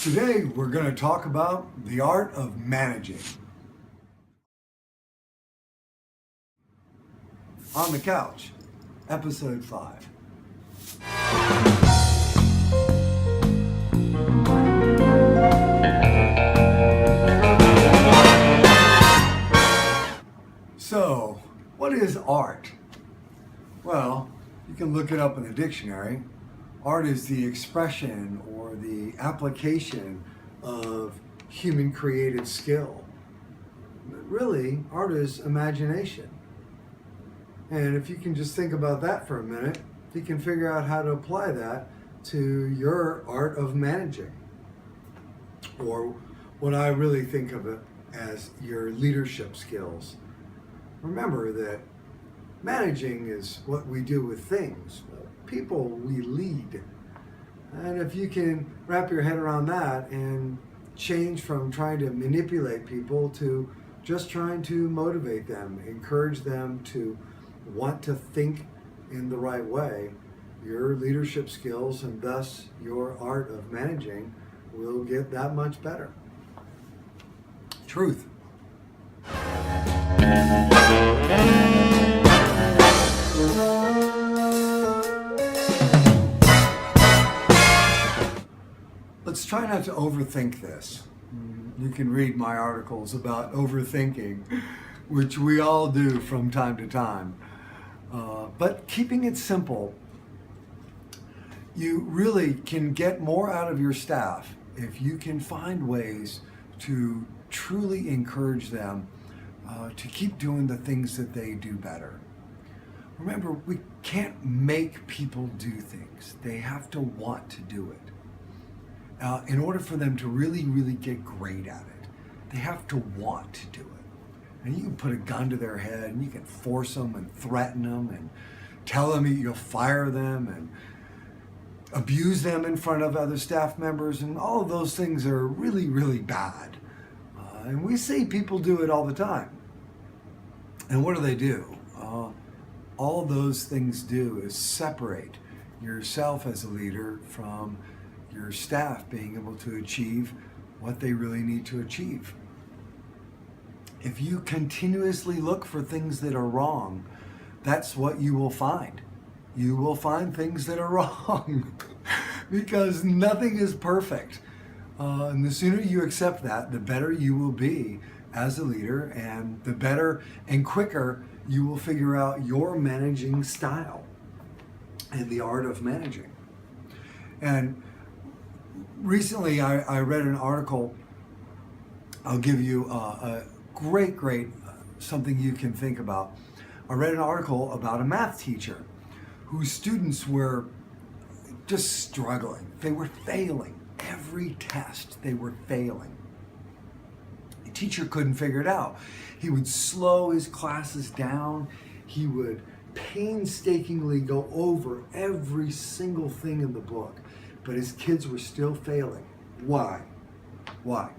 Today we're going to talk about the art of managing. On the Couch, episode 5. So, what is art? Well, you can look it up in the dictionary. Art is the expression or the application of human created skill. But really, art is imagination. And if you can just think about that for a minute, you can figure out how to apply that to your art of managing. Or what I really think of it as your leadership skills. Remember that managing is what we do with things. People we lead. And if you can wrap your head around that and change from trying to manipulate people to just trying to motivate them, encourage them to want to think in the right way, your leadership skills and thus your art of managing will get that much better. Truth. Let's try not to overthink this. You can read my articles about overthinking, which we all do from time to time. But keeping it simple, you really can get more out of your staff if you can find ways to truly encourage them to keep doing the things that they do better. Remember, we can't make people do things. They have to want to do it. In order for them to really, really get great at it, they have to want to do it. And you can put a gun to their head and you can force them and threaten them and tell them you'll fire them and abuse them in front of other staff members, and all of those things are really, really bad. And we see people do it all the time. And what do? All those things do is separate yourself as a leader from your staff being able to achieve what they really need to achieve. If you continuously look for things that are wrong, that's what you will find. You will find things that are wrong because nothing is perfect. And the sooner you accept that, the better you will be as a leader, and the better and quicker you will figure out your managing style and the art of managing. And recently I read an article. I'll give you a great something you can think about. I read an article about a math teacher whose students were just struggling. They were failing. Every test they were failing. The teacher couldn't figure it out. He would slow his classes down. He would painstakingly go over every single thing in the book, but his kids were still failing. Why? Well,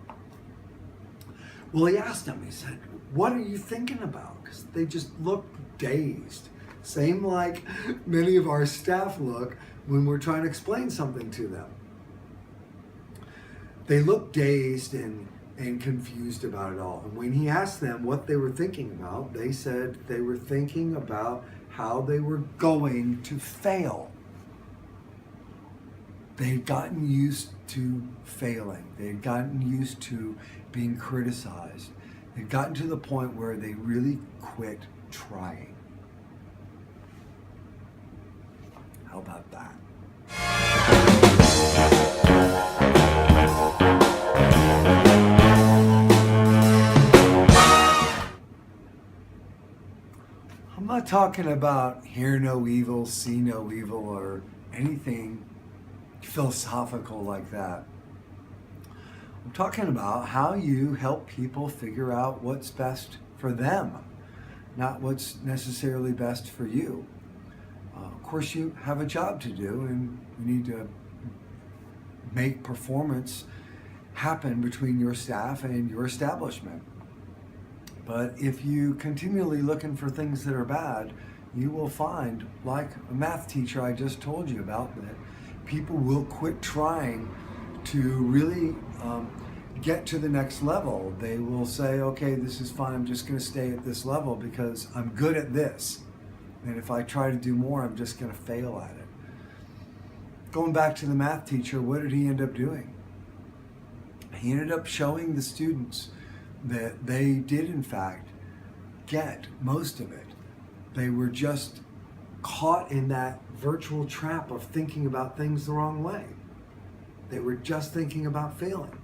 he asked them, he said, what are you thinking about? Because they just looked dazed. Same like many of our staff look when we're trying to explain something to them. They looked dazed and confused about it all. And when he asked them what they were thinking about, they said they were thinking about how they were going to fail. They had gotten used to failing. They had gotten used to being criticized. They'd gotten to the point where they really quit trying. How about that? I'm not talking about hear no evil, see no evil, or anything philosophical like that. I'm talking about how you help people figure out what's best for them, not what's necessarily best for you. Of course, you have a job to do, and you need to make performance happen between your staff and your establishment. But if you continually looking for things that are bad, you will find, like a math teacher I just told you about, that people will quit trying to really get to the next level. They will say, okay, this is fine, I'm just going to stay at this level because I'm good at this. And if I try to do more, I'm just going to fail at it. Going back to the math teacher, what did he end up doing? He ended up showing the students that they did, in fact, get most of it. They were just caught in that virtual trap of thinking about things the wrong way. They were just thinking about failing.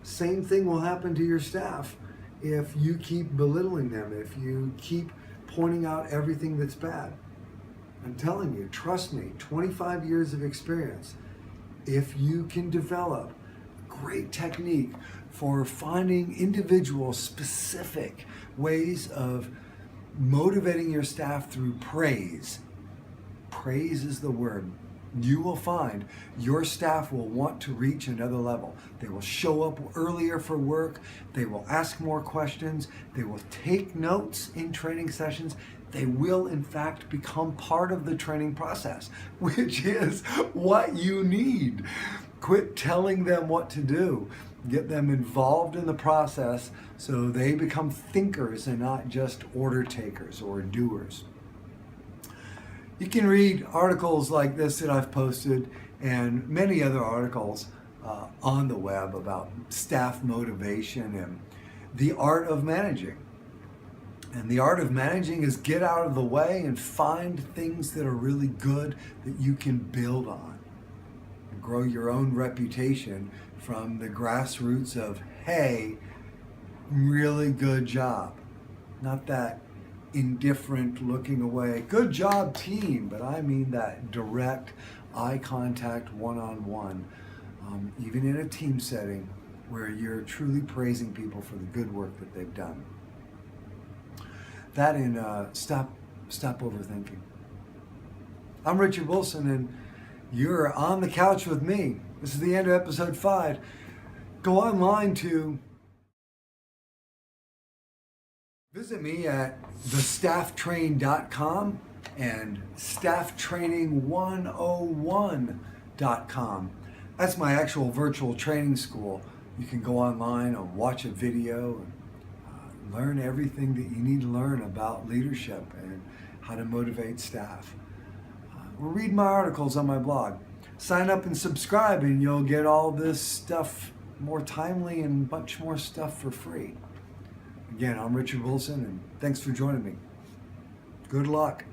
Same thing will happen to your staff if you keep belittling them, if you keep pointing out everything that's bad. I'm telling you, trust me, 25 years of experience, if you can develop great technique for finding individual specific ways of motivating your staff through praise. Praise is the word. You will find your staff will want to reach another level. They will show up earlier for work. They will ask more questions. They will take notes in training sessions. They will, in fact, become part of the training process, which is what you need. Quit telling them what to do. Get them involved in the process so they become thinkers and not just order takers or doers. You can read articles like this that I've posted and many other articles on the web about staff motivation and the art of managing. And the art of managing is get out of the way and find things that are really good that you can build on. And grow your own reputation from the grassroots of, hey, really good job. Not that indifferent looking away, good job team, but I mean that direct eye contact one-on-one, even in a team setting where you're truly praising people for the good work that they've done. That in stop overthinking. I'm Richard Wilson and you're on the couch with me. This is the end of episode 5. Go online to visit me at thestafftrain.com and stafftraining101.com. That's my actual virtual training school. You can go online and watch a video and learn everything that you need to learn about leadership and how to motivate staff. Or read my articles on my blog. Sign up and subscribe and you'll get all this stuff more timely and much more stuff for free. Again, I'm Richard Wilson and thanks for joining me. Good luck.